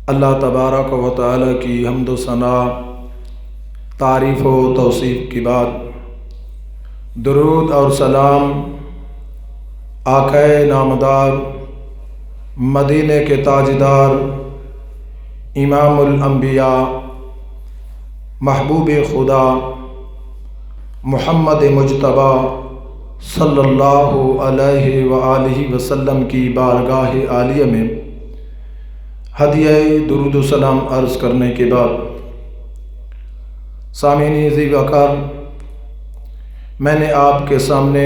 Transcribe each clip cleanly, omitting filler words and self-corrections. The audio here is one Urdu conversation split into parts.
اللہ تبارک و تعالی کی حمد و ثنا، تعریف و توصیف کی بات، درود اور سلام آقا نامدار، مدینے کے تاجدار، امام الانبیاء، محبوب خدا محمد مجتبی صلی اللہ علیہ وآلہ وسلم کی بارگاہ عالیہ میں ہدیہ درود و سلام عرض کرنے کے بعد، سامعین ذی وقار، میں نے آپ کے سامنے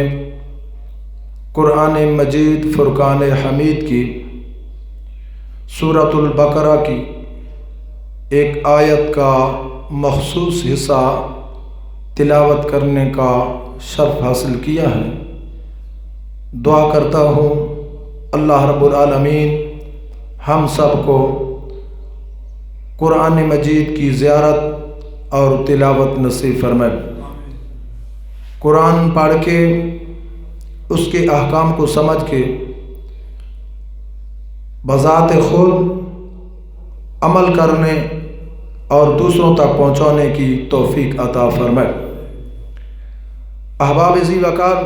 قرآن مجید فرقان حمید کی سورۃ البقرہ کی ایک آیت کا مخصوص حصہ تلاوت کرنے کا شرف حاصل کیا ہے۔ دعا کرتا ہوں اللہ رب العالمین ہم سب کو قرآن مجید کی زیارت اور تلاوت نصیب فرمائے۔ قرآن پڑھ کے اس کے احکام کو سمجھ کے بذات خود عمل کرنے اور دوسروں تک پہنچانے کی توفیق عطا فرمائے۔ احباب ذی وقار،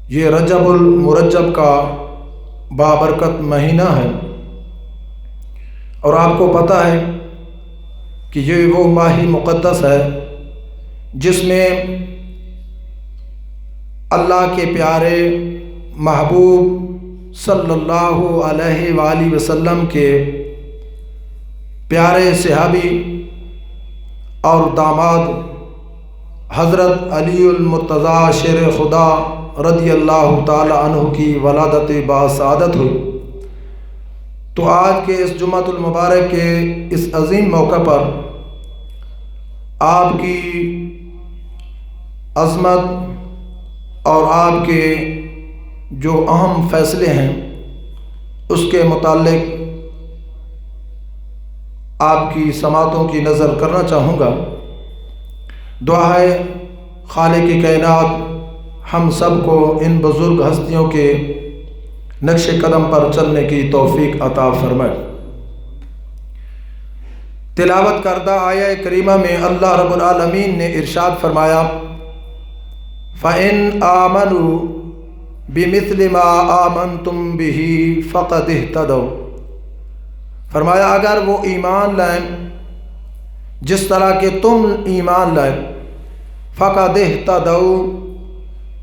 یہ رجب المرجب کا بابرکت مہینہ ہے، اور آپ کو پتہ ہے کہ یہ وہ ماہ مقدس ہے جس میں اللہ کے پیارے محبوب صلی اللہ علیہ وآلہ وسلم کے پیارے صحابی اور داماد حضرت علی المرتضیٰ شیر خدا رضی اللہ تعالی عنہ کی ولادت باسعادت ہوئی۔ تو آج کے اس جمعۃ المبارک کے اس عظیم موقع پر آپ کی عظمت اور آپ کے جو اہم فیصلے ہیں اس کے متعلق آپ کی سماعتوں کی نظر کرنا چاہوں گا۔ دعا ہے خالق کائنات ہم سب کو ان بزرگ ہستیوں کے نقش قدم پر چلنے کی توفیق عطا فرمائے۔ تلاوت کردہ آیہ کریمہ میں اللہ رب العالمین نے ارشاد فرمایا، فَإِنْ آمَنُوا بِمِثْلِ مَا آمَنْتُمْ بِهِ فَقَدِ اهْتَدَوْا، فرمایا اگر وہ ایمان لائیں جس طرح کہ تم ایمان لائے، فَقَدِ اهْتَدَوْا،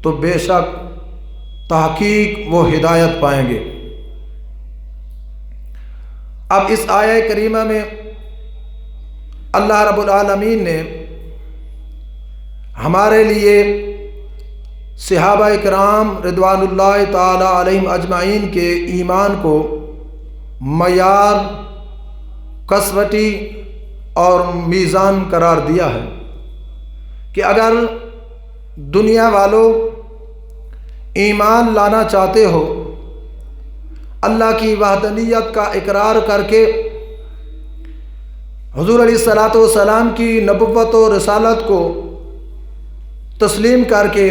تو بے شک تحقیق وہ ہدایت پائیں گے۔ اب اس آیہ کریمہ میں اللہ رب العالمین نے ہمارے لیے صحابہ کرام رضوان اللہ تعالی علیہم اجمعین کے ایمان کو معیار، کسوٹی اور میزان قرار دیا ہے کہ اگر دنیا والوں ایمان لانا چاہتے ہو، اللہ کی وحدانیت کا اقرار کر کے حضور علیہ الصلوۃ والسلام کی نبوت و رسالت کو تسلیم کر کے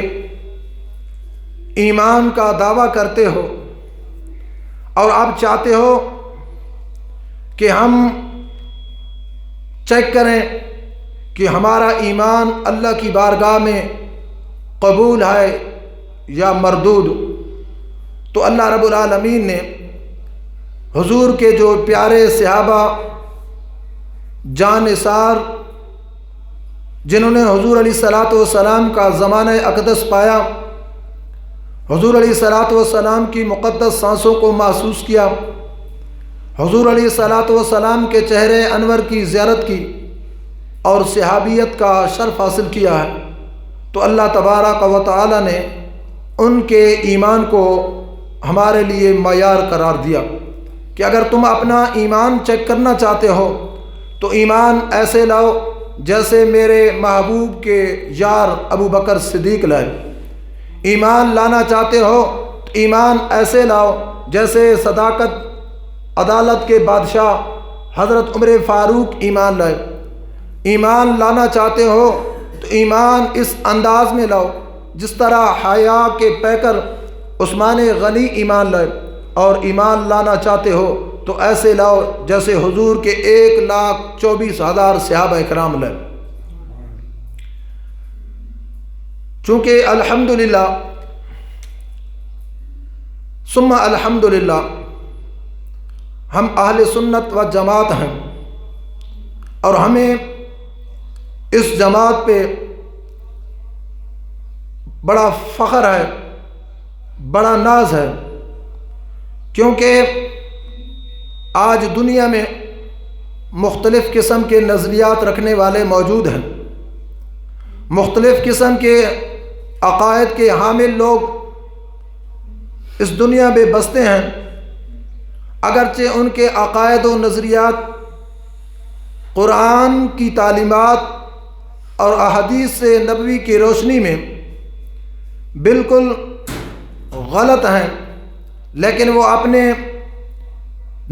ایمان کا دعویٰ کرتے ہو، اور آپ چاہتے ہو کہ ہم چیک کریں کہ ہمارا ایمان اللہ کی بارگاہ میں قبول ہے یا مردود، تو اللہ رب العالمین نے حضور کے جو پیارے صحابہ جان نثار، جنہوں نے حضور علیہ الصلوۃ والسلام کا زمانہ اقدس پایا، حضور علیہ الصلوۃ والسلام کی مقدس سانسوں کو محسوس کیا، حضور علیہ الصلوۃ والسلام کے چہرے انور کی زیارت کی اور صحابیت کا شرف حاصل کیا ہے، تو اللہ تبارک و تعالی نے ان کے ایمان کو ہمارے لیے معیار قرار دیا کہ اگر تم اپنا ایمان چیک کرنا چاہتے ہو تو ایمان ایسے لاؤ جیسے میرے محبوب کے یار ابو بکر صدیق لائے۔ ایمان لانا چاہتے ہو تو ایمان ایسے لاؤ جیسے صداقت عدالت کے بادشاہ حضرت عمر فاروق ایمان لائے۔ ایمان لانا چاہتے ہو تو ایمان اس انداز میں لاؤ جس طرح حیا کے پیکر عثمان غنی ایمان لائے، اور ایمان لانا چاہتے ہو تو ایسے لاؤ جیسے حضور کے 1,24,000 صحابہ اکرام لائے۔ چونکہ الحمدللہ ثم الحمدللہ ہم اہل سنت و جماعت ہیں، اور ہمیں اس جماعت پہ بڑا فخر ہے، بڑا ناز ہے، کیونکہ آج دنیا میں مختلف قسم کے نظریات رکھنے والے موجود ہیں، مختلف قسم کے عقائد کے حامل لوگ اس دنیا میں بستے ہیں۔ اگرچہ ان کے عقائد و نظریات قرآن کی تعلیمات اور احادیث نبوی کی روشنی میں بالکل غلط ہیں، لیکن وہ اپنے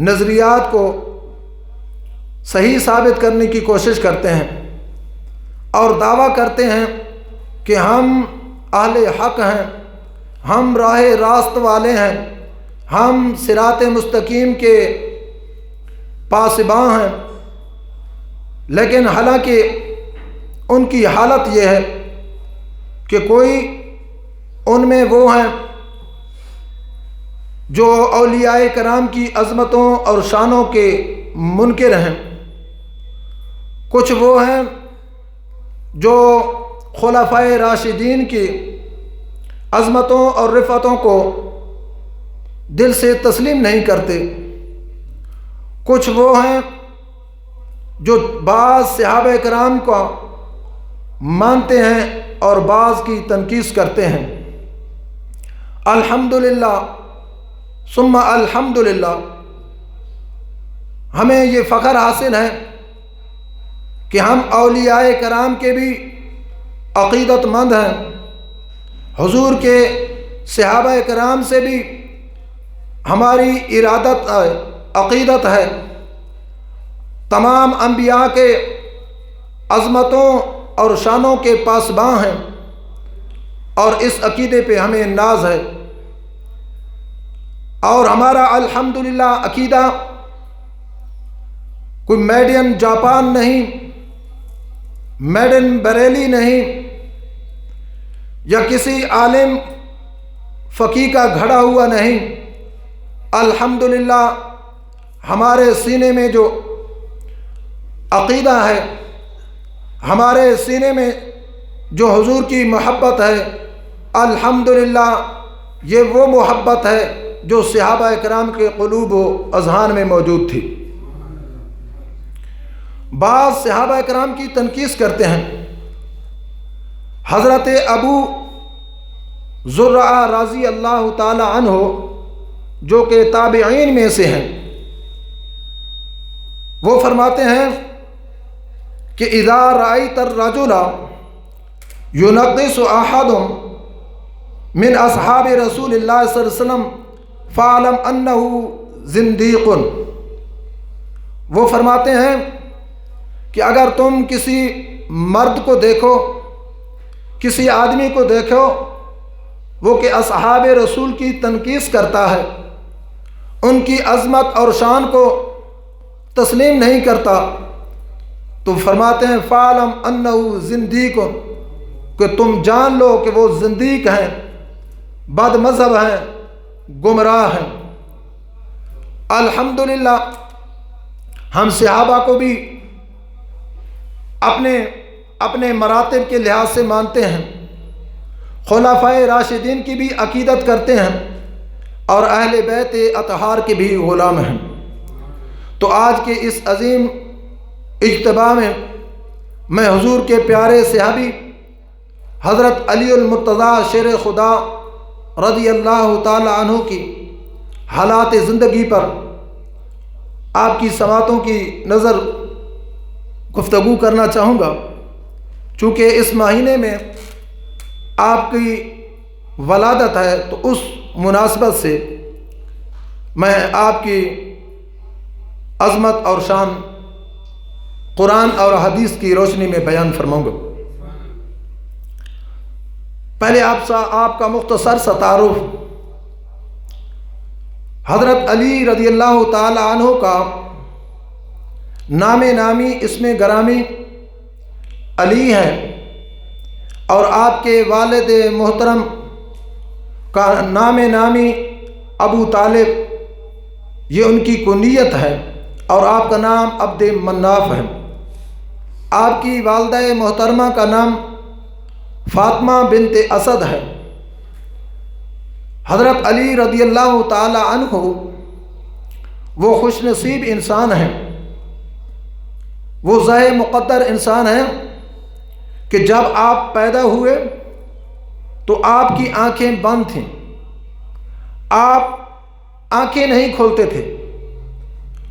نظریات کو صحیح ثابت کرنے کی کوشش کرتے ہیں اور دعویٰ کرتے ہیں کہ ہم اہل حق ہیں، ہم راہ راست والے ہیں، ہم صراط مستقیم کے پاسباں ہیں، لیکن حالانکہ ان کی حالت یہ ہے کہ کوئی ان میں وہ ہیں جو اولیاء کرام کی عظمتوں اور شانوں کے منکر ہیں، کچھ وہ ہیں جو خلفائے راشدین کی عظمتوں اور رفعتوں کو دل سے تسلیم نہیں کرتے، کچھ وہ ہیں جو بعض صحابہ کرام کو مانتے ہیں اور بعض کی تنقیص کرتے ہیں۔ الحمدللہ ثم الحمدللہ ہمیں یہ فخر حاصل ہے کہ ہم اولیاء کرام کے بھی عقیدت مند ہیں، حضور کے صحابہ کرام سے بھی ہماری ارادت عقیدت ہے، تمام انبیاء کے عظمتوں اور شانوں کے پاسباں ہیں، اور اس عقیدے پہ ہمیں ناز ہے۔ اور ہمارا الحمدللہ عقیدہ کوئی میڈ ان جاپان نہیں، میڈ ان بریلی نہیں، یا کسی عالم فقیہ کا گھڑا ہوا نہیں۔ الحمدللہ ہمارے سینے میں جو عقیدہ ہے، ہمارے سینے میں جو حضور کی محبت ہے، الحمدللہ یہ وہ محبت ہے جو صحابہ کرام کے قلوب و اذہان میں موجود تھی۔ بعض صحابہ کرام کی تنقیص کرتے ہیں۔ حضرت ابو زرعہ رضی اللہ تعالی عنہ جو کہ تابعین میں سے ہیں، وہ فرماتے ہیں کہ اذا رأیت الرجل ینقص احد من اصحاب رسول اللہ صلی اللہ علیہ وسلم فاعلم انہ زندیق۔ وہ فرماتے ہیں کہ اگر تم کسی مرد کو دیکھو، کسی آدمی کو دیکھو وہ کہ اصحاب رسول کی تنقیص کرتا ہے، ان کی عظمت اور شان کو تسلیم نہیں کرتا، تو فرماتے ہیں فَعْلَمْ أَنَّهُ زِنْدِيقٌ، کہ تم جان لو کہ وہ زندیق ہیں، بد مذہب ہیں، گمراہ ہیں۔ الحمدللہ ہم صحابہ کو بھی اپنے مراتب کے لحاظ سے مانتے ہیں، خلفائے راشدین کی بھی عقیدت کرتے ہیں، اور اہل بیت اطہار کے بھی غلام ہیں۔ تو آج کے اس عظیم اجتماع میں میں حضور کے پیارے صحابی حضرت علی المرتضیٰ شیر خدا رضی اللہ تعالی عنہ کی حالات زندگی پر آپ کی سماعتوں کی نظر گفتگو کرنا چاہوں گا، چونکہ اس مہینے میں آپ کی ولادت ہے، تو اس مناسبت سے میں آپ کی عظمت اور شان قرآن اور حدیث کی روشنی میں بیان فرماؤں گا۔ پہلے آپ کا مختصر سا تعارف۔ حضرت علی رضی اللہ تعالی عنہ کا نام نامی اسم گرامی علی ہے، اور آپ کے والد محترم کا نام نامی ابو طالب، یہ ان کی کنیت ہے، اور آپ کا نام عبد مناف ہے۔ آپ کی والدہ محترمہ کا نام فاطمہ بنت اسد ہے۔ حضرت علی رضی اللہ تعالی عنہ وہ خوش نصیب انسان ہیں، وہ ذہ مقدر انسان ہیں کہ جب آپ پیدا ہوئے تو آپ کی آنکھیں بند تھیں، آپ آنکھیں نہیں کھولتے تھے۔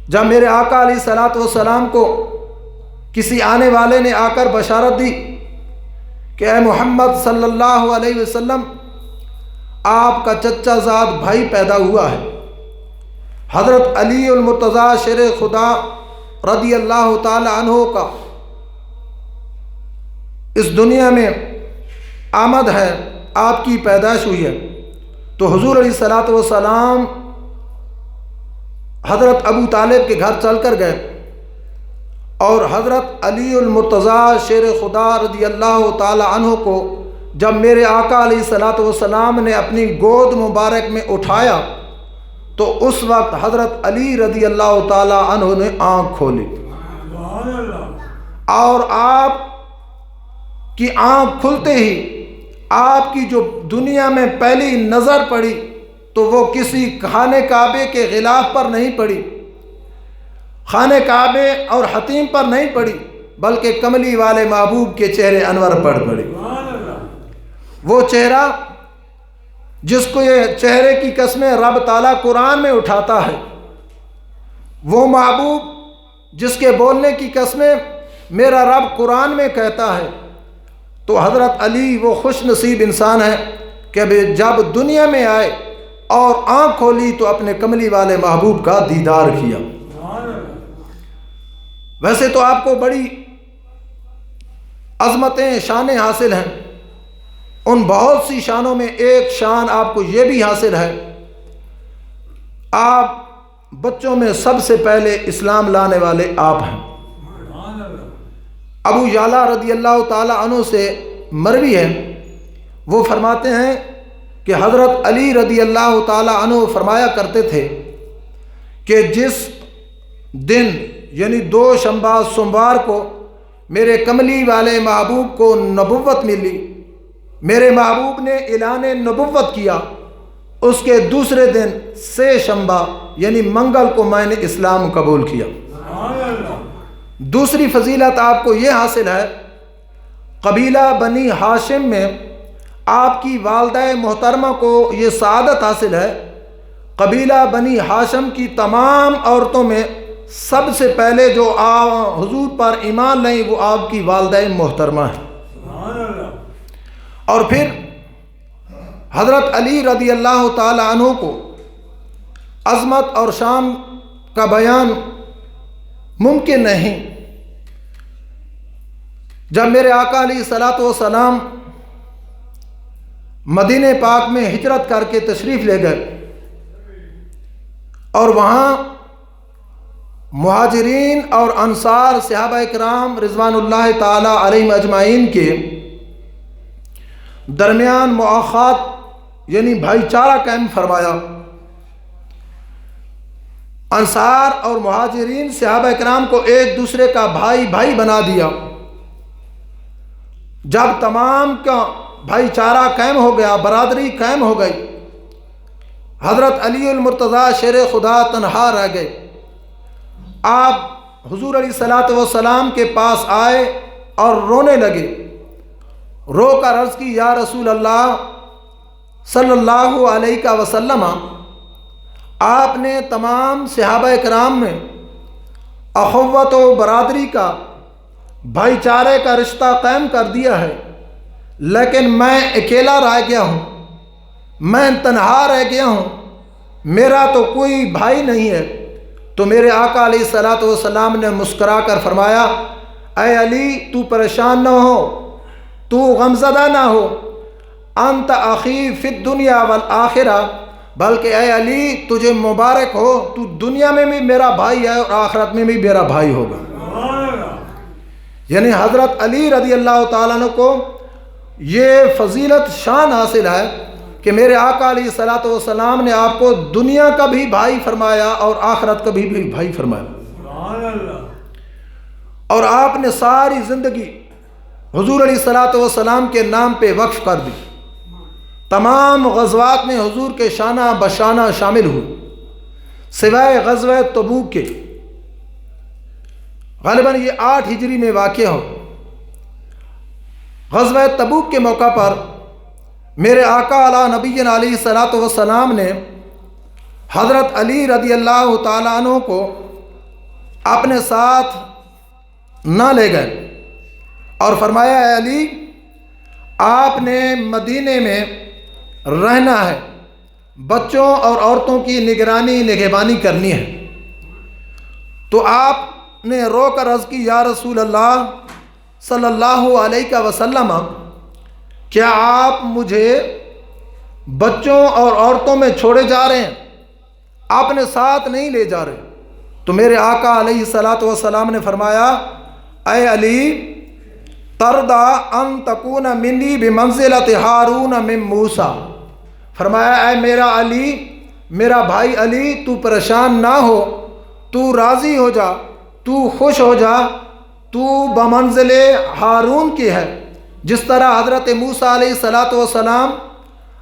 جب میرے آقا علیہ الصلوۃ والسلام کو کسی آنے والے نے آ کر بشارت دی کہ اے محمد صلی اللہ علیہ وسلم، آپ کا چچا زاد بھائی پیدا ہوا ہے، حضرت علی المرتضیٰ شیر خدا رضی اللہ تعالی عنہ کا اس دنیا میں آمد ہے، آپ کی پیدائش ہوئی ہے، تو حضور علیہ الصلوۃ والسلام حضرت ابو طالب کے گھر چل کر گئے، اور حضرت علی المرتضیٰ شیر خدا رضی اللہ تعالی عنہ کو جب میرے آقا علیہ الصلوۃ والسلام نے اپنی گود مبارک میں اٹھایا تو اس وقت حضرت علی رضی اللہ تعالی عنہ نے آنکھ کھولی، اور آپ کی آنکھ کھلتے ہی آپ کی جو دنیا میں پہلی نظر پڑی تو وہ کسی خانہ کعبے کے غلاف پر نہیں پڑی، خانہ کعبے اور حتیم پر نہیں پڑی، بلکہ کملی والے محبوب کے چہرے انور پر پڑی۔ وہ چہرہ جس کو یہ چہرے کی قسمیں رب تعالیٰ قرآن میں اٹھاتا ہے، وہ محبوب جس کے بولنے کی قسمیں میرا رب قرآن میں کہتا ہے، تو حضرت علی وہ خوش نصیب انسان ہے کہ جب دنیا میں آئے اور آنکھ کھولی تو اپنے کملی والے محبوب کا دیدار کیا۔ ویسے تو آپ کو بڑی عظمتیں شانیں حاصل ہیں، ان بہت سی شانوں میں ایک شان آپ کو یہ بھی حاصل ہے، آپ بچوں میں سب سے پہلے اسلام لانے والے آپ ہیں۔ ابو یعلا رضی اللہ تعالی عنہ سے مروی ہے، وہ فرماتے ہیں کہ حضرت علی رضی اللہ تعالی عنہ فرمایا کرتے تھے کہ جس دن یعنی دوشنبہ سوموار کو میرے کملی والے محبوب کو نبوت ملی، میرے محبوب نے اعلان نبوت کیا، اس کے دوسرے دن سے شنبہ یعنی منگل کو میں نے اسلام قبول کیا۔ دوسری فضیلت آپ کو یہ حاصل ہے، قبیلہ بنی ہاشم میں آپ کی والدہ محترمہ کو یہ سعادت حاصل ہے، قبیلہ بنی ہاشم کی تمام عورتوں میں سب سے پہلے جو حضور پر ایمان لائیں وہ آپ کی والدہ محترمہ ہے۔ اور پھر حضرت علی رضی اللہ تعالی عنہ کو عظمت اور شان کا بیان ممکن نہیں۔ جب میرے آقا علیہ الصلوۃ والسلام مدینہ پاک میں ہجرت کر کے تشریف لے گئے اور وہاں مہاجرین اور انصار صحابہ کرام رضوان اللہ تعالی علیہم اجمعین کے درمیان مؤاخات یعنی بھائی چارہ قائم فرمایا، انصار اور مہاجرین صحابہ کرام کو ایک دوسرے کا بھائی بھائی بنا دیا۔ جب تمام کا بھائی چارہ قائم ہو گیا، برادری قائم ہو گئی، حضرت علی المرتضیٰ شیر خدا تنہا رہ گئے۔ آپ حضور علیہ الصلوۃ والسلام کے پاس آئے اور رونے لگے، رو کر عرض کی یا رسول اللہ صلی اللہ علیہ وسلم، آپ نے تمام صحابہ کرام میں اخوت و برادری کا بھائی چارے کا رشتہ قائم کر دیا ہے، لیکن میں اکیلا رہ گیا ہوں، میں تنہا رہ گیا ہوں، میرا تو کوئی بھائی نہیں ہے۔ تو میرے آقا علیہ الصلوۃ والسلام نے مسکرا کر فرمایا، اے علی تو پریشان نہ ہو، تو غمزدہ نہ ہو، انت اخی فی الدنیا والآخرہ بلکہ اے علی تجھے مبارک ہو، تو دنیا میں بھی میرا بھائی ہے اور آخرت میں بھی میرا بھائی ہوگا۔ یعنی حضرت علی رضی اللہ تعالیٰ عنہ کو یہ فضیلت شان حاصل ہے کہ میرے آقا علیہ الصلوۃ والسلام نے آپ کو دنیا کا بھی بھائی فرمایا اور آخرت کا بھی بھائی فرمایا، اور آپ نے ساری زندگی حضور علیہ الصلوۃ والسلام کے نام پہ وقف کر دی۔ تمام غزوات میں حضور کے شانہ بشانہ شامل ہوئے سوائے غزوہ تبوک کے، غالباً یہ 8 ہجری میں واقع ہو۔ غزوہ تبوک کے موقع پر میرے آقا علی نبینا علیہ الصلوۃ والسلام نے حضرت علی رضی اللہ تعالیٰ عنہ کو اپنے ساتھ نہ لے گئے اور فرمایا اے علی آپ نے مدینے میں رہنا ہے، بچوں اور عورتوں کی نگہبانی کرنی ہے۔ تو آپ نے رو کر عرض کی یا رسول اللہ صلی اللہ علیہ وسلم، کیا آپ مجھے بچوں اور عورتوں میں چھوڑے جا رہے ہیں، اپنے ساتھ نہیں لے جا رہے؟ تو میرے آقا علیہ الصلوۃ والسلام نے فرمایا اے علی ترضی ان تکون منی بمنزلۃ ہارون من موسیٰ، فرمایا اے میرا علی، میرا بھائی علی، تو پریشان نہ ہو، تو راضی ہو جا، تو خوش ہو جا، تو بمنزل ہارون کی ہے۔ جس طرح حضرت موسیٰ علیہ الصلوۃ والسلام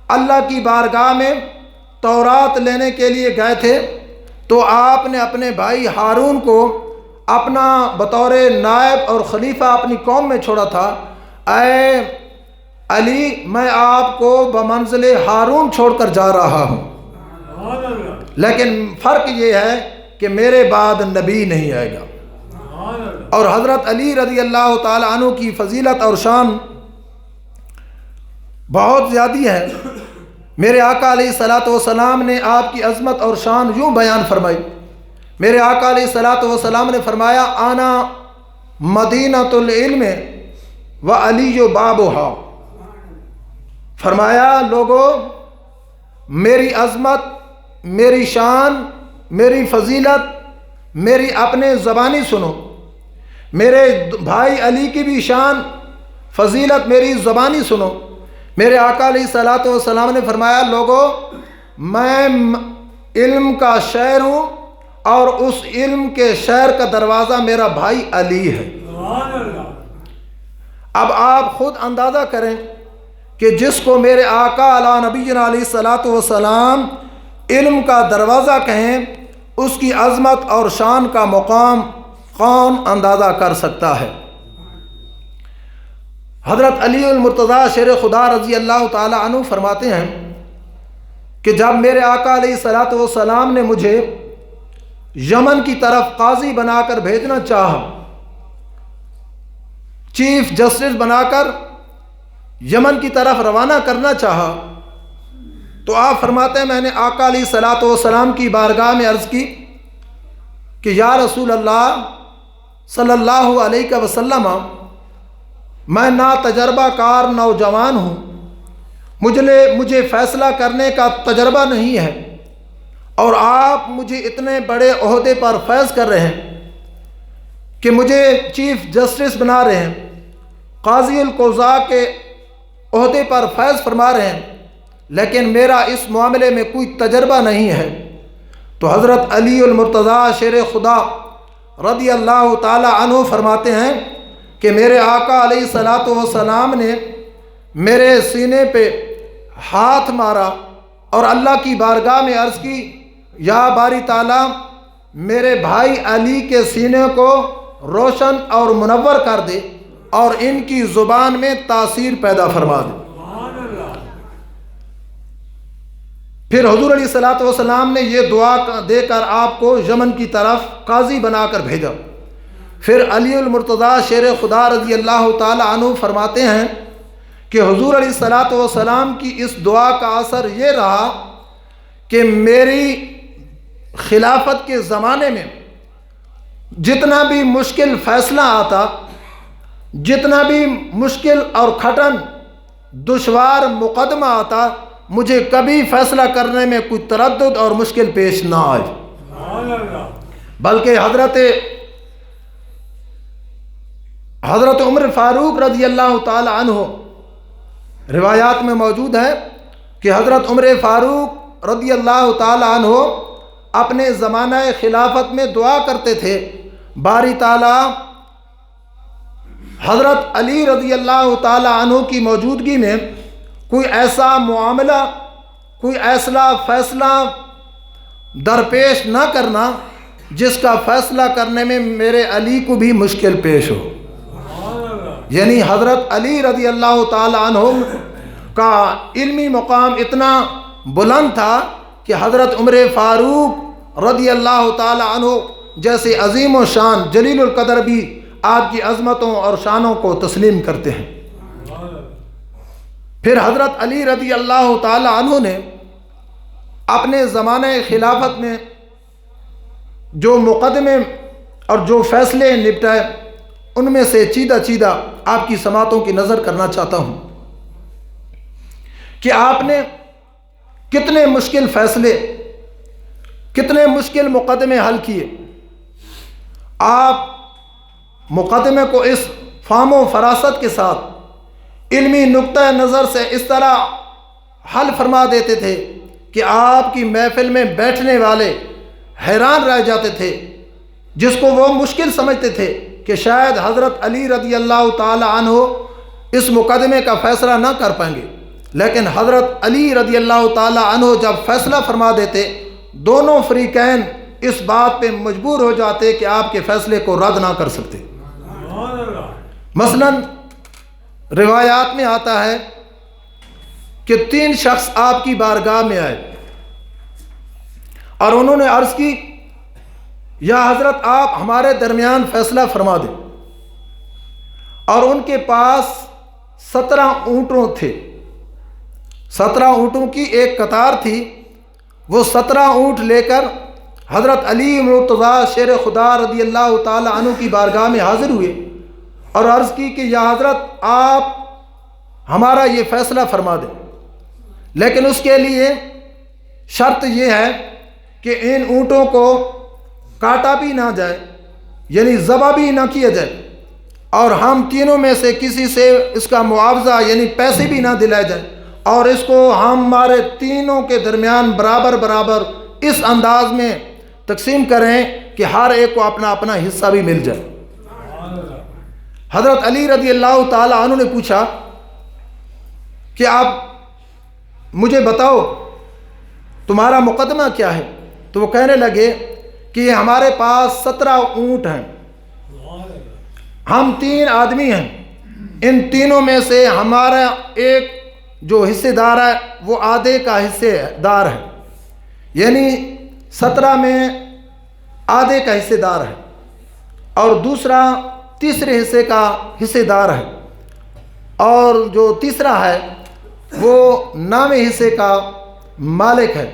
اللہ کی بارگاہ میں تورات لینے کے لیے گئے تھے، تو آپ نے اپنے بھائی ہارون کو اپنا بطور نائب اور خلیفہ اپنی قوم میں چھوڑا تھا، اے علی میں آپ کو بمنزل ہارون چھوڑ کر جا رہا ہوں، لیکن فرق یہ ہے کہ میرے بعد نبی نہیں آئے گا۔ اور حضرت علی رضی اللہ تعالی عنہ کی فضیلت اور شان بہت زیادہ ہے۔ میرے آقا علیہ الصلوۃ والسلام نے آپ کی عظمت اور شان یوں بیان فرمائی۔ میرے آقا علیہ الصلوۃ والسلام نے فرمایا آنا مدینۃ العلم و علی بابھا، فرمایا لوگو میری عظمت، میری شان، میری فضیلت میری اپنے زبانی سنو، میرے بھائی علی کی بھی شان فضیلت میری زبانی سنو۔ میرے آقا علیہ الصلوۃ والسلام نے فرمایا لوگو میں علم کا شہر ہوں اور اس علم کے شہر کا دروازہ میرا بھائی علی ہے۔ اب آپ خود اندازہ کریں کہ جس کو میرے آقا علی نبینا علیہ الصلوۃ والسلام علم کا دروازہ کہیں، اس کی عظمت اور شان کا مقام کون اندازہ کر سکتا ہے؟ حضرت علی المرتضیٰ شیر خدا رضی اللہ تعالی عنہ فرماتے ہیں کہ جب میرے آقا علیہ الصلوۃ والسلام نے مجھے یمن کی طرف قاضی بنا کر بھیجنا چاہا، چیف جسٹس بنا کر یمن کی طرف روانہ کرنا چاہا، تو آپ فرماتے ہیں میں نے آقا علیہ الصلوۃ والسلام کی بارگاہ میں عرض کی کہ یا رسول اللہ صلی اللہ علیہ وسلم، میں نا تجربہ کار نوجوان ہوں، مجھے فیصلہ کرنے کا تجربہ نہیں ہے، اور آپ مجھے اتنے بڑے عہدے پر فیض کر رہے ہیں کہ مجھے چیف جسٹس بنا رہے ہیں، قاضی القضاء کے عہدے پر فیض فرما رہے ہیں، لیکن میرا اس معاملے میں کوئی تجربہ نہیں ہے۔ تو حضرت علی المرتضیٰ شیر خدا رضی اللہ تعالی عنہ فرماتے ہیں کہ میرے آقا علیہ الصلوۃ والسلام نے میرے سینے پہ ہاتھ مارا اور اللہ کی بارگاہ میں عرض کی یا باری تعالیٰ میرے بھائی علی کے سینے کو روشن اور منور کر دے اور ان کی زبان میں تاثیر پیدا فرما دے۔ پھر حضور علیہ الصلوۃ والسلام نے یہ دعا دے کر آپ کو یمن کی طرف قاضی بنا کر بھیجا۔ پھر علی المرتضیٰ شیر خدا رضی اللہ تعالی عنہ فرماتے ہیں کہ حضور علیہ الصلوۃ والسلام کی اس دعا کا اثر یہ رہا کہ میری خلافت کے زمانے میں جتنا بھی مشکل فیصلہ آتا، جتنا بھی مشکل اور کھٹن دشوار مقدمہ آتا، مجھے کبھی فیصلہ کرنے میں کوئی تردد اور مشکل پیش نہ آئے، بلکہ حضرت عمر فاروق رضی اللہ تعالی عنہ روایات میں موجود ہے کہ حضرت عمر فاروق رضی اللہ تعالی عنہ اپنے زمانہ خلافت میں دعا کرتے تھے، باری تعالیٰ حضرت علی رضی اللہ تعالی عنہ کی موجودگی میں کوئی ایسا معاملہ، کوئی ایسا فیصلہ درپیش نہ کرنا جس کا فیصلہ کرنے میں میرے علی کو بھی مشکل پیش ہو۔ یعنی حضرت علی رضی اللہ تعالی عنہ کا علمی مقام اتنا بلند تھا کہ حضرت عمر فاروق رضی اللہ تعالی عنہ جیسے عظیم و شان جلیل القدر بھی آپ کی عظمتوں اور شانوں کو تسلیم کرتے ہیں۔ پھر حضرت علی رضی اللہ تعالی عنہ نے اپنے زمانہ خلافت میں جو مقدمے اور جو فیصلے نپٹائے ان میں سے چیدہ آپ کی سماعتوں کی نظر کرنا چاہتا ہوں کہ آپ نے کتنے مشکل فیصلے، کتنے مشکل مقدمے حل کیے۔ آپ مقدمے کو اس فہم و فراست کے ساتھ علمی نقطہ نظر سے اس طرح حل فرما دیتے تھے کہ آپ کی محفل میں بیٹھنے والے حیران رہ جاتے تھے، جس کو وہ مشکل سمجھتے تھے کہ شاید حضرت علی رضی اللہ تعالی عنہ اس مقدمے کا فیصلہ نہ کر پائیں گے، لیکن حضرت علی رضی اللہ تعالی عنہ جب فیصلہ فرما دیتے دونوں فریقین اس بات پہ مجبور ہو جاتے کہ آپ کے فیصلے کو رد نہ کر سکتے۔ مثلا روایات میں آتا ہے کہ 3 شخص آپ کی بارگاہ میں آئے اور انہوں نے عرض کی، یا حضرت آپ ہمارے درمیان فیصلہ فرما دیں۔ اور ان کے پاس 17 اونٹوں تھے، 17 اونٹوں کی ایک قطار تھی۔ وہ 17 اونٹ لے کر حضرت علی مرتضیٰ شیر خدا رضی اللہ تعالی عنہ کی بارگاہ میں حاضر ہوئے اور عرض کی کہ یا حضرت آپ ہمارا یہ فیصلہ فرما دیں، لیکن اس کے لیے شرط یہ ہے کہ ان اونٹوں کو کاٹا بھی نہ جائے، یعنی ذبح بھی نہ کیا جائے، اور ہم تینوں میں سے کسی سے اس کا معاوضہ یعنی پیسے بھی نہ دلائے جائے، اور اس کو ہمارے تینوں کے درمیان برابر اس انداز میں تقسیم کریں کہ ہر ایک کو اپنا اپنا حصہ بھی مل جائے۔ حضرت علی رضی اللہ تعالی عنہ نے پوچھا کہ آپ مجھے بتاؤ تمہارا مقدمہ کیا ہے؟ تو وہ کہنے لگے کہ ہمارے پاس 17 اونٹ ہیں، ہم 3 آدمی ہیں، ان تینوں میں سے ہمارا ایک جو حصے دار ہے وہ آدھے کا حصے دار ہے، یعنی 17 میں آدھے کا حصے دار ہے، اور دوسرا تیسرے حصے کا حصے دار ہے، اور جو تیسرا ہے وہ 9ویں حصے کا مالک ہے۔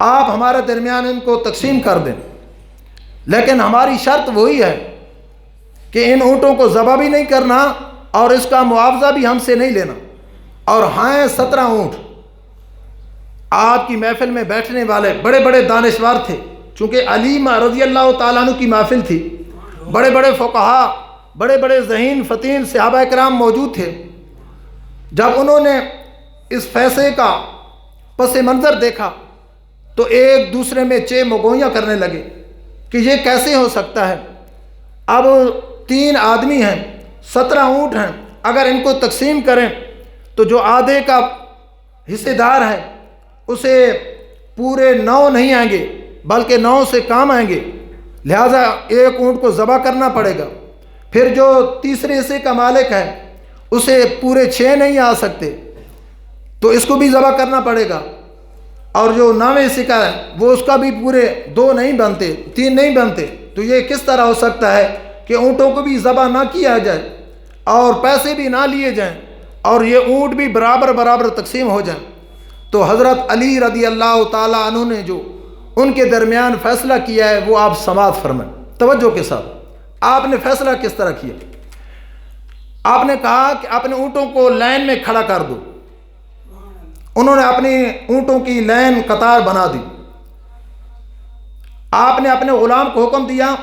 آپ ہمارے درمیان ان کو تقسیم کر دیں، لیکن ہماری شرط وہی ہے کہ ان اونٹوں کو ذبح بھی نہیں کرنا اور اس کا معاوضہ بھی ہم سے نہیں لینا۔ اور ہیں 17 اونٹ۔ آپ کی محفل میں بیٹھنے والے بڑے بڑے دانشور تھے، چونکہ علی رضی اللہ تعالیٰ عنہ کی محفل تھی، بڑے بڑے فقہا، بڑے بڑے ذہین فتین صحابہ کرام موجود تھے۔ جب انہوں نے اس فیصلے کا پس منظر دیکھا تو ایک دوسرے میں چے مگوئیاں کرنے لگے کہ یہ کیسے ہو سکتا ہے؟ اب 3 آدمی ہیں، 17 اونٹ ہیں، اگر ان کو تقسیم کریں تو جو آدھے کا حصے دار ہے اسے پورے 9 نہیں آئیں گے بلکہ 9 سے کام آئیں گے، لہٰذا ایک اونٹ کو ذبح کرنا پڑے گا۔ پھر جو تیسرے حصے کا مالک ہے اسے پورے 6 نہیں آ سکتے تو اس کو بھی ذبح کرنا پڑے گا، اور جو 9ویں حصے کا ہے وہ اس کا بھی پورے 2 نہیں بنتے، 3 نہیں بنتے۔ تو یہ کس طرح ہو سکتا ہے کہ اونٹوں کو بھی ذبح نہ کیا جائے اور پیسے بھی نہ لیے جائیں اور یہ اونٹ بھی برابر تقسیم ہو جائیں؟ تو حضرت علی رضی اللہ تعالی عنہ نے جو ان کے درمیان فیصلہ کیا ہے وہ آپ سماعت فرمائیں توجہ کے ساتھ۔ آپ نے فیصلہ کس طرح کیا؟ آپ نے کہا کہ اپنے اونٹوں کو لائن میں کھڑا کر دو، انہوں نے اپنی اونٹوں کی لین قطار بنا دی۔ آپ نے اپنے غلام کو حکم دیا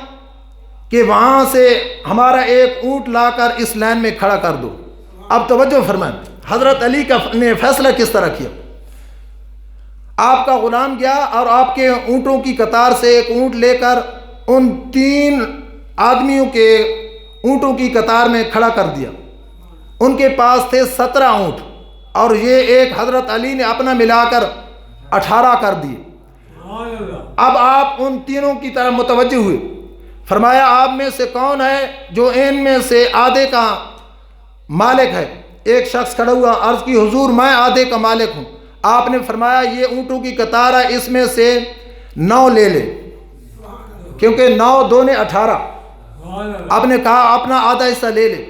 کہ وہاں سے ہمارا ایک اونٹ لا کر اس لین میں کھڑا کر دو۔ اب توجہ فرمائیں، حضرت علی نے فیصلہ کس طرح کیا۔ آپ کا غلام گیا اور آپ کے اونٹوں کی قطار سے ایک اونٹ لے کر ان 3 آدمیوں کے اونٹوں کی قطار میں کھڑا کر دیا۔ ان کے پاس تھے 17 اونٹ اور یہ ایک حضرت علی نے اپنا ملا کر 18 کر دیے۔ اب آپ ان تینوں کی طرف متوجہ ہوئے، فرمایا آپ میں سے کون ہے جو ان میں سے آدھے کا مالک ہے؟ ایک شخص کھڑا ہوا، عرض کی حضور میں آدھے کا مالک ہوں۔ آپ نے فرمایا یہ اونٹوں کی قطار ہے، اس میں سے 9 لے لے، کیونکہ 9 2 نے 18۔ آپ نے کہا اپنا آدھا حصہ لے لے۔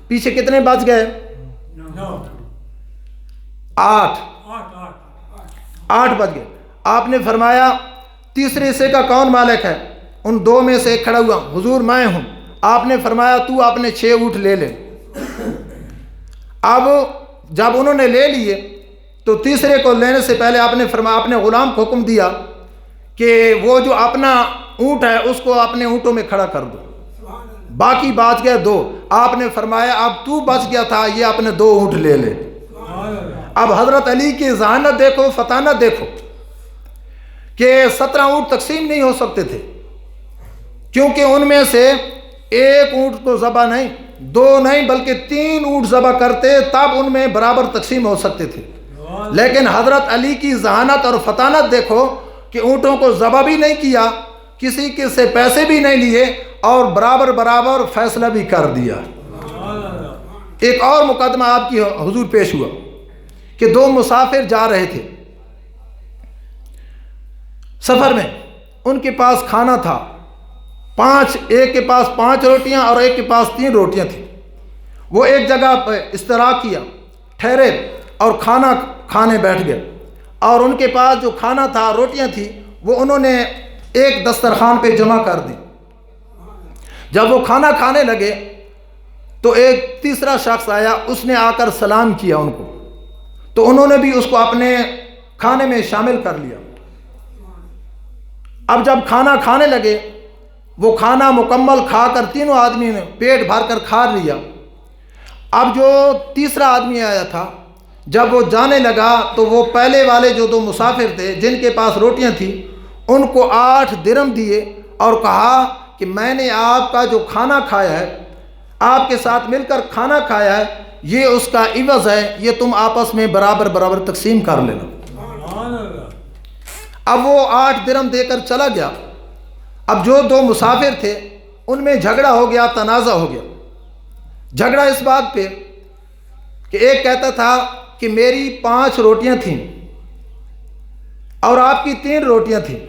پیچھے کتنے بچ گئے؟ 8 بچ گئے۔ آپ نے فرمایا تیسرے حصے کا کون مالک ہے؟ ان 2 میں سے ایک کھڑا ہوا، حضور میں ہوں۔ آپ نے فرمایا تو اپنے 6 اونٹ لے لے۔ اب جب انہوں نے لے لیے تو تیسرے کو لینے سے پہلے آپ نے فرمایا، اپنے غلام کو حکم دیا کہ وہ جو اپنا اونٹ ہے اس کو اپنے اونٹوں میں کھڑا کر دو، باقی بچ گئے 2۔ آپ نے فرمایا اب تو بچ گیا تھا، یہ اپنے 2 اونٹ لے لے۔ اب حضرت علی کی ذہانت دیکھو، فطانت دیکھو کہ 17 اونٹ تقسیم نہیں ہو سکتے تھے، کیونکہ ان میں سے ایک اونٹ کو ذبح نہیں، 2 نہیں بلکہ 3 اونٹ ذبح کرتے تب ان میں برابر تقسیم ہو سکتے تھے۔ لیکن حضرت علی کی ذہانت اور فطانت دیکھو کہ اونٹوں کو ذبح بھی نہیں کیا، کسی کے سے پیسے بھی نہیں لیے اور برابر برابر فیصلہ بھی کر دیا۔ ایک اور مقدمہ آپ کی حضور پیش ہوا کہ 2 مسافر جا رہے تھے سفر میں، ان کے پاس کھانا تھا 5، ایک کے پاس 5 روٹیاں اور ایک کے پاس 3 روٹیاں تھیں۔ وہ ایک جگہ پہ اشتراک کیا، ٹھہرے اور کھانا کھانے بیٹھ گئے، اور ان کے پاس جو کھانا تھا، روٹیاں تھیں، وہ انہوں نے ایک دسترخوان پہ جمع کر دی۔ جب وہ کھانا کھانے لگے تو ایک تیسرا شخص آیا، اس نے آ کر سلام کیا ان کو، تو انہوں نے بھی اس کو اپنے کھانے میں شامل کر لیا۔ اب جب کھانا کھانے لگے، وہ کھانا مکمل کھا کر تینوں آدمی نے پیٹ بھر کر کھا لیا۔ اب جو تیسرا آدمی آیا تھا، جب وہ جانے لگا تو وہ پہلے والے جو 2 مسافر تھے جن کے پاس روٹیاں تھیں، ان کو 8 درہم دیے اور کہا کہ میں نے آپ کا جو کھانا کھایا ہے، آپ کے ساتھ مل کر کھانا کھایا ہے، یہ اس کا عوض ہے، یہ تم آپس میں برابر برابر تقسیم کر لینا۔ اب وہ 8 درہم دے کر چلا گیا۔ اب جو 2 مسافر تھے ان میں جھگڑا ہو گیا، تنازع ہو گیا۔ جھگڑا اس بات پہ کہ ایک کہتا تھا کہ میری 5 روٹیاں تھیں اور آپ کی 3 روٹیاں تھیں،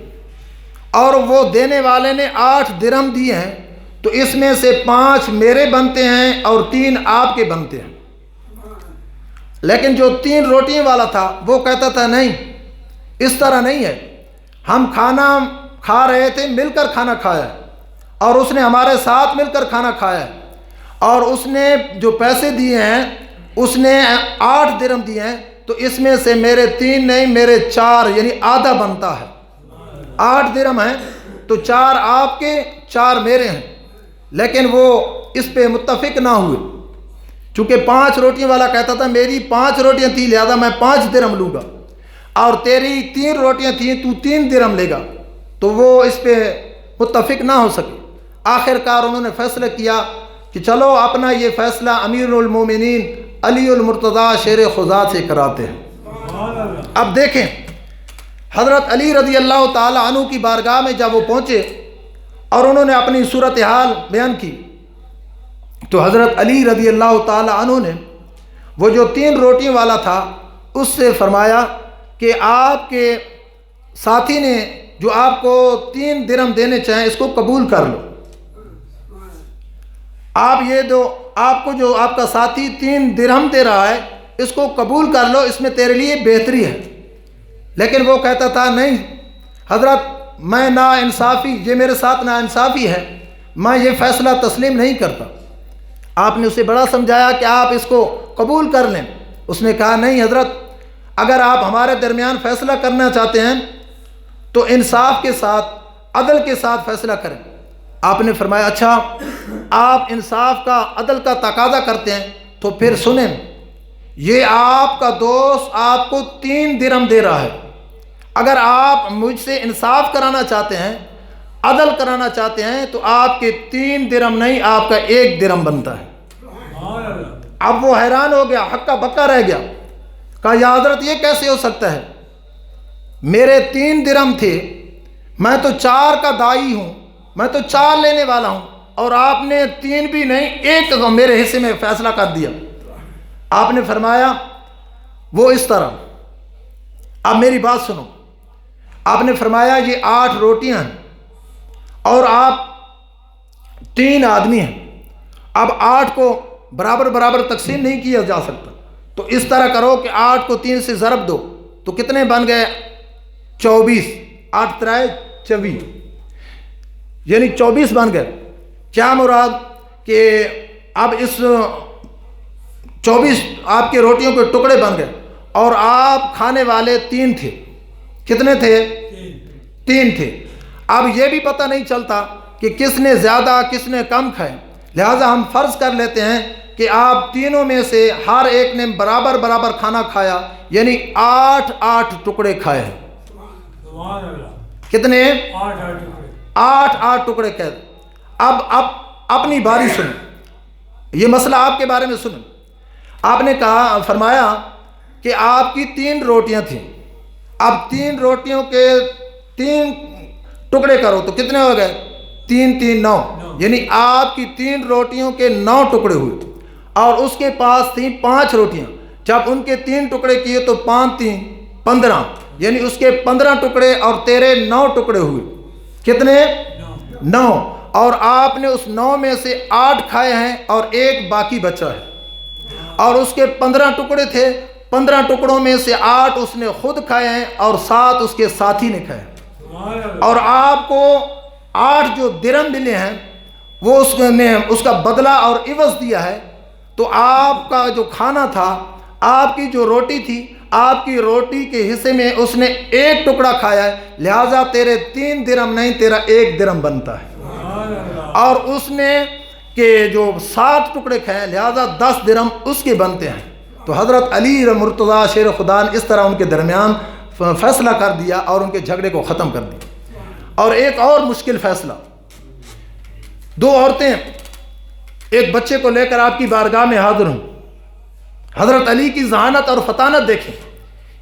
اور وہ دینے والے نے 8 درہم دیے ہیں، تو اس میں سے 5 میرے بنتے ہیں اور 3 آپ کے بنتے ہیں۔ لیکن جو 3 روٹیاں والا تھا وہ کہتا تھا نہیں، اس طرح نہیں ہے، ہم کھانا کھا رہے تھے، مل کر کھانا کھایا ہے، اور اس نے ہمارے ساتھ مل کر کھانا کھایا ہے، اور اس نے جو پیسے دیے ہیں اس نے 8 درہم دیے ہیں، تو اس میں سے میرے 3 نہیں، میرے 4 یعنی آدھا بنتا ہے۔ 8 درہم ہیں تو 4 آپ کے 4 میرے ہیں، لیکن وہ اس پہ متفق نہ ہوئے، چونکہ 5 روٹیوں والا کہتا تھا میری 5 روٹیاں تھیں لہذا میں 5 درہم لوں گا، اور تیری 3 روٹیاں تھیں تو 3 درہم لے گا، تو وہ اس پہ متفق نہ ہو سکے۔ آخر کار انہوں نے فیصلہ کیا کہ چلو اپنا یہ فیصلہ امیر المومنین علی المرتضیٰ شیر خزاعہ سے کراتے ہیں۔ اب دیکھیں حضرت علی رضی اللہ تعالی عنہ کی بارگاہ میں جب وہ پہنچے اور انہوں نے اپنی صورتحال بیان کی، تو حضرت علی رضی اللہ تعالی عنہ نے وہ جو 3 روٹیوں والا تھا اس سے فرمایا کہ آپ کے ساتھی نے جو آپ کو 3 درہم دینے چاہیں اس کو قبول کر لو، آپ کو جو آپ کا ساتھی 3 درہم دے رہا ہے اس کو قبول کر لو، اس میں تیرے لیے بہتری ہے۔ لیکن وہ کہتا تھا نہیں حضرت، میں نا انصافی، یہ میرے ساتھ نا انصافی ہے، میں یہ فیصلہ تسلیم نہیں کرتا۔ آپ نے اسے بڑا سمجھایا کہ آپ اس کو قبول کر لیں، اس نے کہا نہیں حضرت، اگر آپ ہمارے درمیان فیصلہ کرنا چاہتے ہیں تو انصاف کے ساتھ، عدل کے ساتھ فیصلہ کریں۔ آپ نے فرمایا اچھا آپ انصاف کا، عدل کا تقاضا کرتے ہیں تو پھر سنیں، یہ آپ کا دوست آپ کو 3 درہم دے رہا ہے، اگر آپ مجھ سے انصاف کرانا چاہتے ہیں، عدل کرانا چاہتے ہیں تو آپ کے 3 درہم نہیں، آپ کا 1 درہم بنتا ہے۔ اب وہ حیران ہو گیا، ہکا بکا رہ گیا، کہا یا حضرت یہ کیسے ہو سکتا ہے، میرے 3 درہم تھے، میں تو 4 کا دائی ہوں، میں تو 4 لینے والا ہوں، اور آپ نے 3 بھی نہیں 1 میرے حصے میں فیصلہ کر دیا۔ آپ نے فرمایا وہ اس طرح، اب میری بات سنو، آپ نے فرمایا یہ 8 روٹیاں ہیں اور آپ 3 آدمی ہیں، اب 8 کو برابر برابر تقسیم نہیں کیا جا سکتا، تو اس طرح کرو کہ 8 کو 3 سے ضرب دو تو کتنے بن گئے؟ 24، 8 ترائے 24، یعنی 24 بن گئے۔ کیا مراد کہ اب اس 24 آپ کے روٹیوں کے ٹکڑے بن گئے، اور آپ کھانے والے 3 تھے، کتنے تھے؟ 3 تھے۔ اب یہ بھی پتہ نہیں چلتا کہ کس نے زیادہ کس نے کم کھائے، لہٰذا ہم فرض کر لیتے ہیں کہ آپ تینوں میں سے ہر ایک نے برابر برابر کھانا کھایا، یعنی 8 ٹکڑے کھائے ہیں۔ کتنے؟ 8 ٹکڑے کھائے۔ اب اپنی باری سنیں، یہ مسئلہ آپ کے بارے میں سنیں۔ آپ نے کہا، فرمایا کہ آپ کی 3 روٹیاں تھیں، اب 3 روٹیوں کے 3 ٹکڑے کرو تو کتنے ہو گئے؟ 3 3 9، یعنی آپ کی 3 روٹیوں کے 9 ٹکڑے ہوئے، اور اس کے پاس تھیں 5 روٹیاں، جب ان کے 3 ٹکڑے کیے تو 5 3 15، یعنی اس کے 15 ٹکڑے اور تیرے 9 ٹکڑے ہوئے، کتنے؟ 9، اور آپ نے اس 9 میں سے 8 کھائے ہیں اور 1 باقی بچا ہے، اور اس کے 15 ٹکڑے تھے، 15 ٹکڑوں میں سے 8 اس نے خود کھائے ہیں اور 7 اس کے ساتھی نے کھائے ہیں، اور آپ کو 8 جو درہم ملے ہیں وہ اس نے اس کا بدلہ اور عوض دیا ہے، تو آپ کا جو کھانا تھا، آپ کی جو روٹی تھی، آپ کی روٹی کے حصے میں اس نے 1 ٹکڑا کھایا ہے، لہٰذا تیرے 3 درہم نہیں، تیرا 1 درہم بنتا ہے، اور اس نے کہ جو 7 ٹکڑے کھائے لہٰذا 10 درہم اس کے بنتے ہیں۔ تو حضرت علی مرتضیٰ شیر خدا نے اس طرح ان کے درمیان فیصلہ کر دیا اور ان کے جھگڑے کو ختم کر دیا۔ اور ایک اور مشکل فیصلہ، 2 عورتیں ایک بچے کو لے کر آپ کی بارگاہ میں حاضر ہوں، حضرت علی کی ذہانت اور فطانت دیکھیں،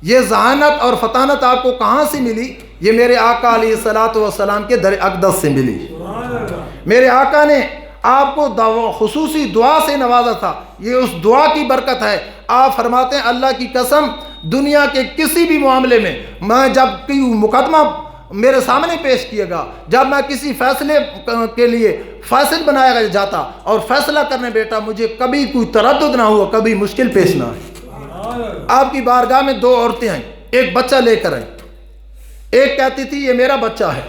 یہ ذہانت اور فطانت آپ کو کہاں سے ملی؟ یہ میرے آقا علیہ الصلوۃ والسلام کے در اقدس سے ملی۔ میرے آقا نے آپ کو خصوصی دعا سے نوازا تھا، یہ اس دعا کی برکت ہے۔ آپ فرماتے ہیں اللہ کی قسم، دنیا کے کسی بھی معاملے میں جب کوئی مقدمہ میرے سامنے پیش کیے گا، جب میں کسی فیصلے کے لیے فیصل بنایا جاتا اور فیصلہ کرنے بیٹا، مجھے کبھی کوئی تردد نہ ہوا، کبھی مشکل پیش نہ آئی۔ آپ کی بارگاہ میں 2 عورتیں آئیں، ایک بچہ لے کر آئیں، ایک کہتی تھی یہ میرا بچہ ہے،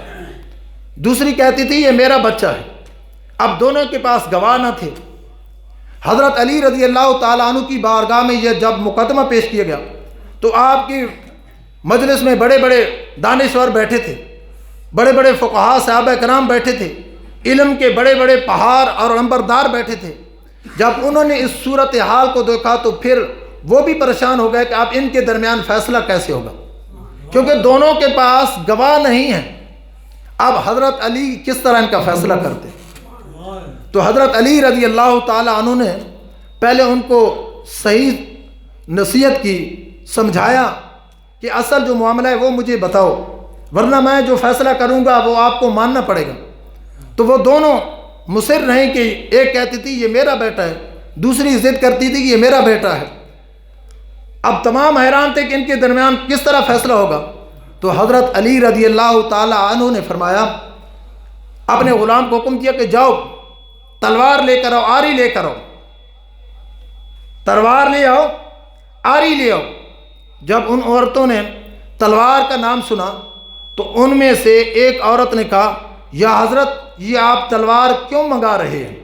دوسری کہتی تھی یہ میرا بچہ ہے۔ اب دونوں کے پاس گواہ نہ تھے۔ حضرت علی رضی اللہ تعالیٰ عنہ کی بارگاہ میں یہ جب مقدمہ پیش کیا گیا تو آپ کی مجلس میں بڑے بڑے دانشور بیٹھے تھے، بڑے بڑے فقہاء صحابہ کرام بیٹھے تھے، علم کے بڑے بڑے پہاڑ اور عنبردار بیٹھے تھے۔ جب انہوں نے اس صورتحال کو دیکھا تو پھر وہ بھی پریشان ہو گئے کہ اب ان کے درمیان فیصلہ کیسے ہوگا، کیونکہ دونوں کے پاس گواہ نہیں ہیں۔ اب حضرت علی کس طرح ان کا فیصلہ کرتے؟ تو حضرت علی رضی اللہ تعالیٰ عنہ نے پہلے ان کو صحیح نصیحت کی، سمجھایا کہ اصل جو معاملہ ہے وہ مجھے بتاؤ، ورنہ میں جو فیصلہ کروں گا وہ آپ کو ماننا پڑے گا۔ تو وہ دونوں مصر رہیں کہ ایک کہتی تھی یہ میرا بیٹا ہے، دوسری ضد کرتی تھی کہ یہ میرا بیٹا ہے۔ اب تمام حیران تھے کہ ان کے درمیان کس طرح فیصلہ ہوگا۔ تو حضرت علی رضی اللہ تعالیٰ عنہ نے فرمایا، اپنے غلام کو حکم کیا کہ جاؤ تلوار لے کر آؤ، آری لے کر آؤ، تلوار لے آؤ، آری لے آؤ۔ جب ان عورتوں نے تلوار کا نام سنا تو ان میں سے ایک عورت نے کہا، یا حضرت یہ آپ تلوار کیوں منگا رہے ہیں؟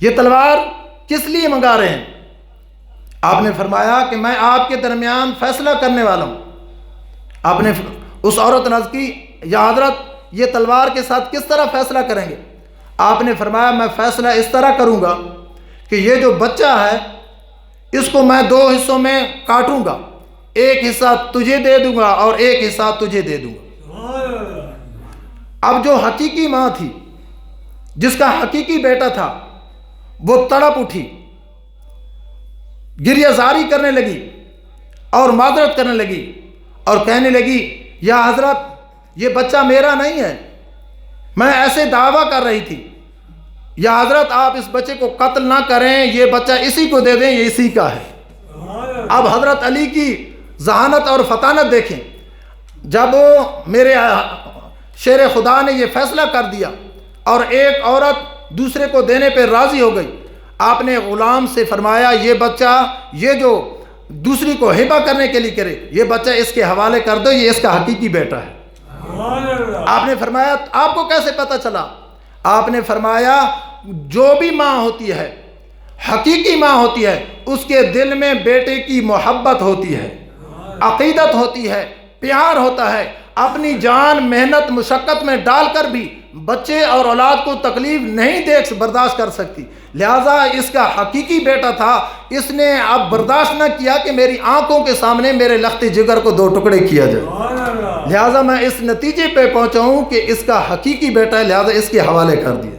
یہ تلوار کس لیے منگا رہے ہیں؟ آپ نے فرمایا کہ میں آپ کے درمیان فیصلہ کرنے والا ہوں۔ آپ نے اس عورت نے عرض کی یا حضرت یہ تلوار کے ساتھ کس طرح فیصلہ کریں گے؟ آپ نے فرمایا میں فیصلہ اس طرح کروں گا کہ یہ جو بچہ ہے اس کو میں 2 حصوں میں کاٹوں گا، ایک حصہ تجھے دے دوں گا اور ایک حصہ تجھے دے دوں گا۔ اب جو حقیقی ماں تھی جس کا حقیقی بیٹا تھا وہ تڑپ اٹھی، گریہ زاری کرنے لگی اور معذرت کرنے لگی اور کہنے لگی یا حضرت یہ بچہ میرا نہیں ہے، میں ایسے دعویٰ کر رہی تھی، یا حضرت آپ اس بچے کو قتل نہ کریں، یہ بچہ اسی کو دے دیں، یہ اسی کا ہے۔ اب حضرت علی کی ذہانت اور فطانت دیکھیں، جب میرے شیر خدا نے یہ فیصلہ کر دیا اور ایک عورت دوسرے کو دینے پہ راضی ہو گئی، آپ نے غلام سے فرمایا یہ بچہ یہ جو دوسری کو ہبہ کرنے کے لیے کرے یہ بچہ اس کے حوالے کر دو، یہ اس کا حقیقی بیٹا ہے۔ آپ نے فرمایا آپ کو کیسے پتہ چلا؟ آپ نے فرمایا جو بھی ماں ہوتی ہے حقیقی ماں ہوتی ہے اس کے دل میں بیٹے کی محبت ہوتی ہے، عقیدت ہوتی ہے، پیار ہوتا ہے، اپنی جان محنت مشقت میں ڈال کر بھی بچے اور اولاد کو تکلیف نہیں دیکھ برداشت کر سکتی، لہٰذا اس کا حقیقی بیٹا تھا، اس نے اب برداشت نہ کیا کہ میری آنکھوں کے سامنے میرے لخت جگر کو 2 ٹکڑے کیا جائے، لہٰذا میں اس نتیجے پہ پہنچا ہوں کہ اس کا حقیقی بیٹا ہے، لہٰذا اس کے حوالے کر دیا۔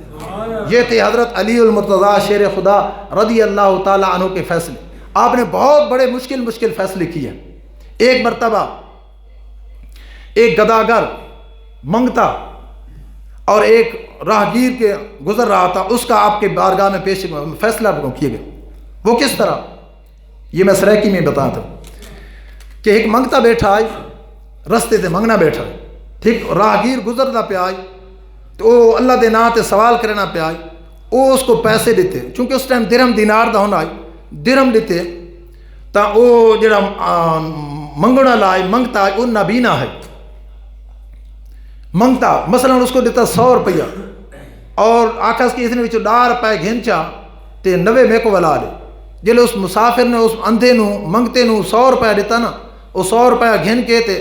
یہ تھے حضرت علی المرتضیٰ شیر خدا رضی اللہ تعالیٰ عنہ کے فیصلے۔ آپ نے بہت بڑے مشکل فیصلے کیے۔ ایک مرتبہ ایک گداگر منگتا اور ایک راہگیر کے گزر رہا تھا، اس کا آپ کے بارگاہ میں پیش فیصلہ کیے گئے۔ وہ کس طرح؟ یہ میں سریکی میں بتاتا ہوں کہ ایک منگتا بیٹھا ہے، رستے سے منگنا بیٹھا ہے، ٹھیک، راہگیر گزرنا پہ آئے تو وہ اللہ دے نام تے سوال کرنا پہ آئے، وہ اس کو پیسے دیتے، چونکہ اس ٹائم درہم دینار دا ہونا ہے، درہم دیتے تا وہ جڑا منگنا لائے منگتا ہے وہ نابینا ہے، منگتا مثلا اس کو دیتا 100 روپیہ اور آکھاس کی اس نے 10 روپے گھنچا تے 90 میں کو ولا لے، جلے اس مسافر نے اس اندھے نو منگتے نو 100 روپے دیتا نا، وہ 100 روپے گھن کے تے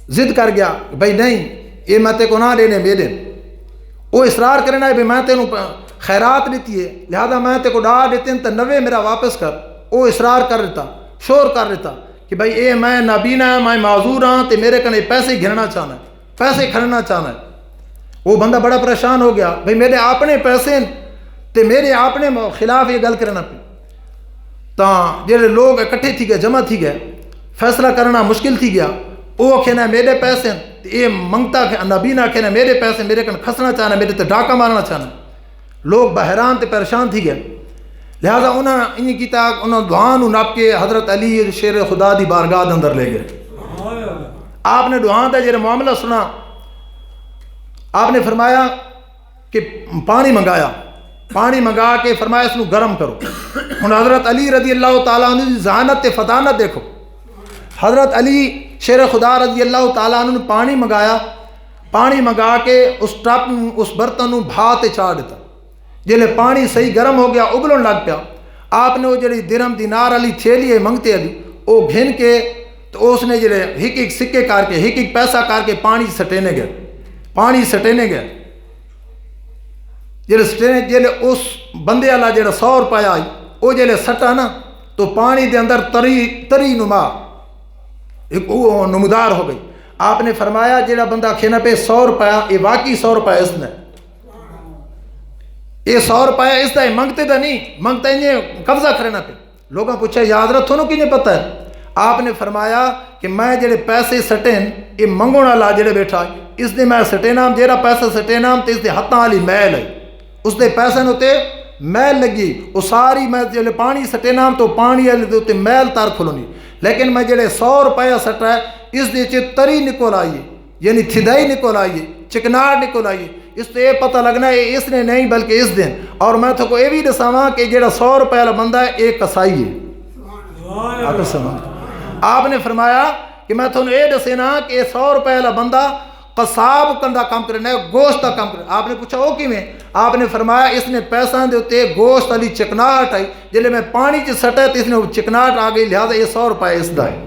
ضد کر گیا بھائی نہیں یہ میں تے کو نہ دینے میرے، وہ اصرار کرنا ہے بھائی میں تے نو خیرات دیتی ہے لہذا میں تے کو ڈا دیتے ہیں تو 90 میرا واپس کر، وہ اصرار کر رہتا شور کر رہتا کہ بھائی اے میں نابینا ہے، میں معذور ہاں تے میرے کنے پیسے گھرنا چاہنا ہے، پیسے کھڑنا چاہنا ہے۔ وہ بندہ بڑا پریشان ہو گیا بھائی میرے اپنے پیسے تے میرے اپنے خلاف یہ گل کرنا پہ، تا جڑے لوگ اکٹھے تھی گئے جمع تھی گئے، فیصلہ کرنا مشکل تھی گیا، وہ کہنا میرے پیسے یہ منگتا نابینا کہنا میرے پیسے میرے کن کھسنا چاہنا، میرے تے ڈاکہ مارنا چاہنا، لوگ بحران تے پریشان تھی گئے، لہذا انہوں نے انہیں کیتا انہوں نے دعان ناپ کے حضرت علی شیر خدا دی بارگاہ اندر لے گئے۔ آپ نے دعان دا جڑا معاملہ سنا، آپ نے فرمایا کہ پانی منگایا، پانی منگا کے فرمایا اس کو گرم کرو۔ ہن حضرت علی رضی اللہ تعالیٰ عنہ دی ذہانت تے فطانت دیکھو، حضرت علی شیر خدا رضی اللہ تعالیٰ عنہ نے پانی منگایا، پانی منگا کے اس ٹپ اس برتن نو بھا تے چاڑ دیتا، جلے پانی صحیح گرم ہو گیا ابلن لگ پیا، آپ نے وہ جڑی درہم دینار علی تھیلی ہے منگتے علی وہ گھن کے تو اس نے جڑے ایک سکے کر کے ایک پیسہ کر کے پانی سٹینے گئے، پانی سٹینے گئے، جلے سٹینے جلے اس بندے والا جڑا 100 روپیہ آئی وہ جلے سٹا نا تو پانی دے اندر تری نما ایک نمودار ہو گئی۔ آپ نے فرمایا جڑا بندہ کھینا پہ 100 روپیہ یہ واقعی 100 روپیہ اس نے، یہ 100 روپیہ اس دا منگتے دا نہیں، منگتا انہیں قبضہ کرنا پہ۔ لوگوں پوچھا یا حضرت تھونوں کی نہیں پتہ ہے؟ آپ نے فرمایا کہ میں جڑے پیسے سٹین یہ منگونا لا جڑے بیٹھا اس نے میں سٹینام جیرا پیسہ سٹینام تے اس دے ہتھاں والی میل ہے، اس دے پیسے نوتے میل لگی، وہ ساری میں جڑے پانی سٹینام تو پانی والے دے میل تار کھلونی، لیکن میں جڑے 100 روپیہ سٹا ہے اس دے تری نکل آئیے یعنی تھدائی نکل آئیے، چکناڑ نکل آئیے، اس سے یہ پتہ لگنا ہے اس نے نہیں بلکہ اس دن۔ اور میں تو کو یہ بھی دساواں کہ جڑا 100 روپیہ والا بندہ ہے ایک کسائی ہے۔ آپ نے فرمایا کہ میں تھوڑا یہ دسینا کہ 100 روپیہ والا بندہ قصاب کندا کام کرنا ہے، گوشت کا کام کرنا۔ آپ نے پوچھا وہ کیویں؟ آپ نے فرمایا اس نے پیسوں دے اتنے گوشت والی چکناہٹ آئی، جلے میں پانی چ سٹا تو اس نے چکناہٹ آ گئی، لہٰذا یہ 100 روپے اس دا ہے۔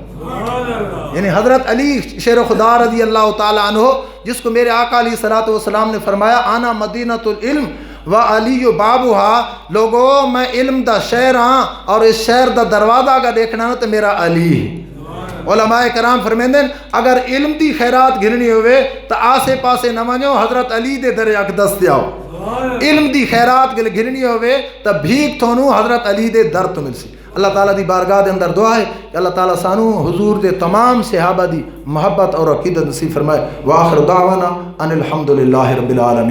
یعنی حضرت علی شیر خدا رضی اللہ تعالیٰ عنہ، جس کو میرے آقا علیہ الصلوۃ والسلام نے فرمایا آنا مدینۃ العلم و علی بابها، لوگو میں علم دا شہر ہاں اور اس شہر دا دروازہ اگر دیکھنا نا تو میرا علی ہے۔ علماء کرام فرمیندن اگر علم دی خیرات گھننی ہوئے تو آسے پاسے نہ ونجو، حضرت علی دے در اقدس تے آؤ۔ علم دی خیرات گھننی ہوئے تو بھیک تھونو حضرت علی دے در تو مل سی۔ اللہ تعالیٰ دی بارگاہ دے اندر دعا ہے کہ اللہ تعالیٰ سانو حضور دے تمام صحابہ دی محبت اور عقیدت نصیب فرمائے۔ وآخر دعوانا ان الحمدللہ رب العالمین۔